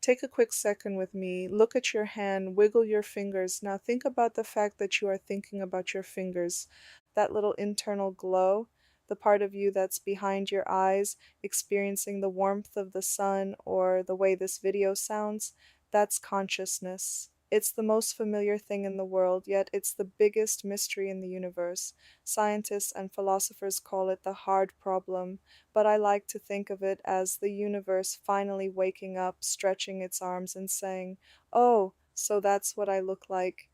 Take a quick second with me. Look at your hand, wiggle your fingers. Now think about the fact that you are thinking about your fingers. That little internal glow, the part of you that's behind your eyes, experiencing the warmth of the sun or the way this video sounds, that's consciousness. It's the most familiar thing in the world, yet it's the biggest mystery in the universe. Scientists and philosophers call it the hard problem, but I like to think of it as the universe finally waking up, stretching its arms, and saying, "Oh, so that's what I look like."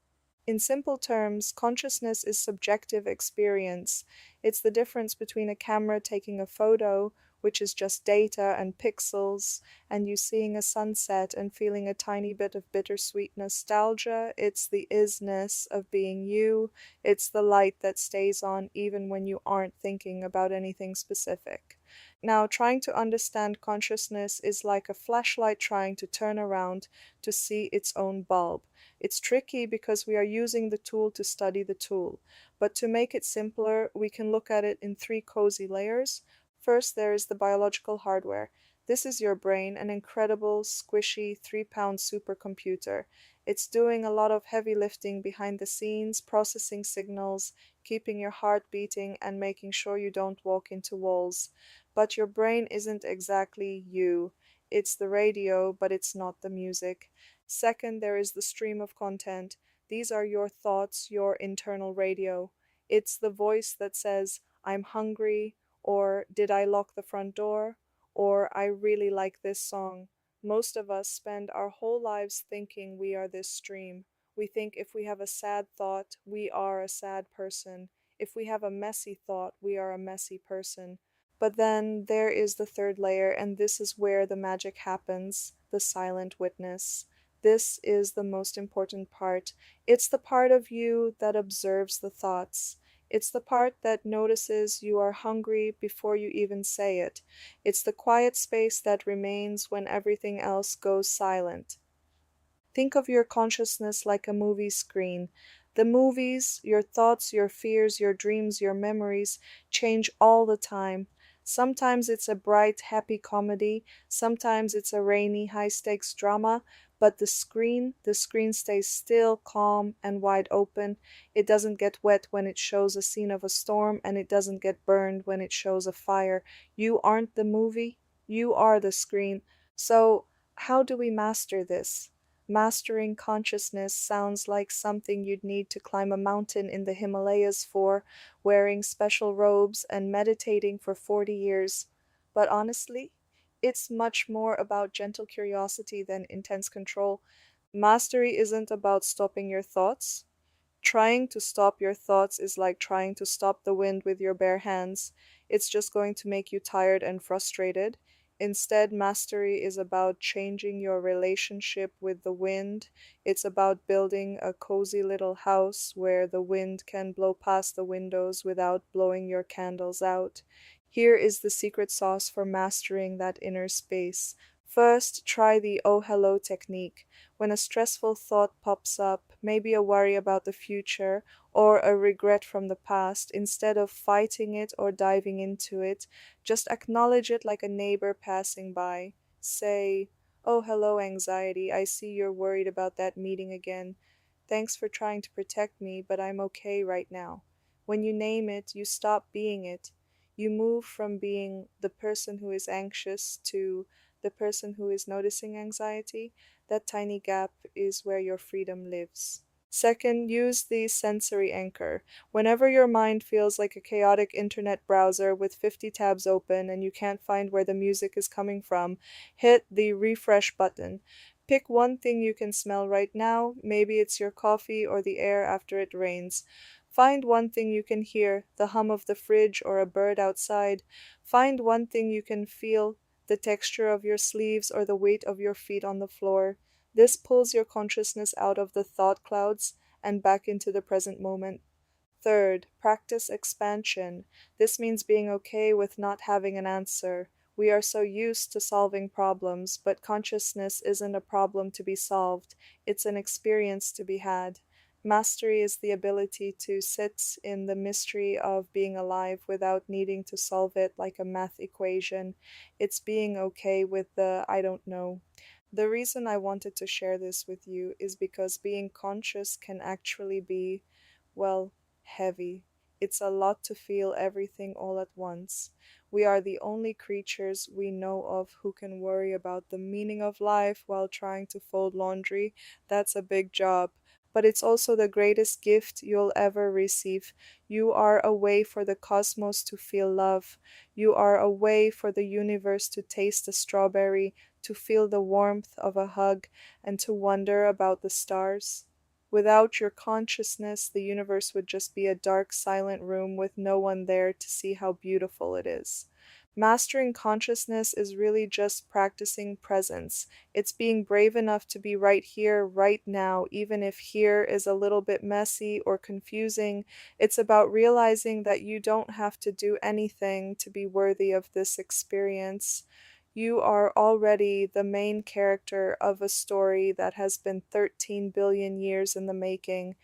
In simple terms, consciousness is subjective experience. It's the difference between a camera taking a photo, which is just data and pixels, and you seeing a sunset and feeling a tiny bit of bittersweet nostalgia. It's the isness of being you. It's the light that stays on even when you aren't thinking about anything specific. Now, trying to understand consciousness is like a flashlight trying to turn around to see its own bulb. It's tricky because we are using the tool to study the tool, but to make it simpler, we can look at it in three cozy layers. First, there is the biological hardware. This is your brain, an incredible, squishy 3-pound supercomputer. It's doing a lot of heavy lifting behind the scenes, processing signals, keeping your heart beating, and making sure you don't walk into walls. But your brain isn't exactly you. It's the radio, but it's not the music. Second, there is the stream of content. These are your thoughts, your internal radio. It's the voice that says, "I'm hungry," or "Did I lock the front door?" or "I really like this song." Most of us spend our whole lives thinking we are this stream. We think if we have a sad thought, we are a sad person. If we have a messy thought, we are a messy person. But then there is the third layer, and this is where the magic happens, the silent witness. This is the most important part. It's the part of you that observes the thoughts. It's the part that notices you are hungry before you even say it. It's the quiet space that remains when everything else goes silent. Think of your consciousness like a movie screen. The movies, your thoughts, your fears, your dreams, your memories change all the time. Sometimes it's a bright, happy comedy, sometimes it's a rainy, high stakes drama, but the screen stays still, calm, and wide open. It doesn't get wet when it shows a scene of a storm, and it doesn't get burned when it shows a fire. You aren't the movie, you are the screen. So, how do we master this? Mastering consciousness sounds like something you'd need to climb a mountain in the Himalayas for, wearing special robes and meditating for 40 years. But honestly, it's much more about gentle curiosity than intense control. Mastery isn't about stopping your thoughts. Trying to stop your thoughts is like trying to stop the wind with your bare hands. It's just going to make you tired and frustrated. Instead, mastery is about changing your relationship with the wind. It's about building a cozy little house where the wind can blow past the windows without blowing your candles out. Here is the secret sauce for mastering that inner space. First, try the "oh hello" technique. When a stressful thought pops up, maybe a worry about the future or a regret from the past, instead of fighting it or diving into it, just acknowledge it like a neighbor passing by. Say, "Oh, hello, anxiety. I see you're worried about that meeting again. Thanks for trying to protect me, but I'm okay right now." When you name it, you stop being it. You move from being the person who is anxious to the person who is noticing anxiety. That tiny gap is where your freedom lives. Second, use the sensory anchor. Whenever your mind feels like a chaotic internet browser with 50 tabs open and you can't find where the music is coming from, hit the refresh button. Pick one thing you can smell right now. Maybe it's your coffee or the air after it rains. Find one thing you can hear, the hum of the fridge or a bird outside. Find one thing you can feel, the texture of your sleeves or the weight of your feet on the floor. This pulls your consciousness out of the thought clouds and back into the present moment. Third, practice expansion. This means being okay with not having an answer. We are so used to solving problems, but consciousness isn't a problem to be solved, it's an experience to be had. Mastery is the ability to sit in the mystery of being alive without needing to solve it like a math equation. It's being okay with the "I don't know." The reason I wanted to share this with you is because being conscious can actually be, well, heavy. It's a lot to feel everything all at once. We are the only creatures we know of who can worry about the meaning of life while trying to fold laundry. That's a big job. But it's also the greatest gift you'll ever receive. You are a way for the cosmos to feel love. You are a way for the universe to taste a strawberry, to feel the warmth of a hug, and to wonder about the stars. Without your consciousness, the universe would just be a dark, silent room with no one there to see how beautiful it is. Mastering consciousness is really just practicing presence. It's being brave enough to be right here, right now, even if here is a little bit messy or confusing. It's about realizing that you don't have to do anything to be worthy of this experience. You are already the main character of a story that has been 13 billion years in the making.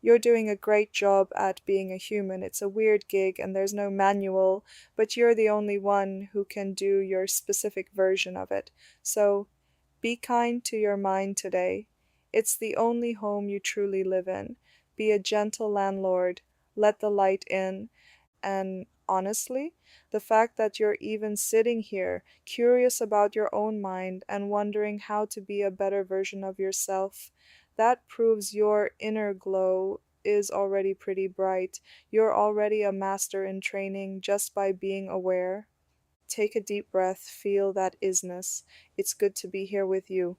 You're doing a great job at being a human. It's a weird gig and there's no manual, but you're the only one who can do your specific version of it. So be kind to your mind today. It's the only home you truly live in. Be a gentle landlord. Let the light in. And honestly, the fact that you're even sitting here, curious about your own mind and wondering how to be a better version of yourself, that proves your inner glow is already pretty bright. You're already a master in training just by being aware. Take a deep breath, feel that isness. It's good to be here with you.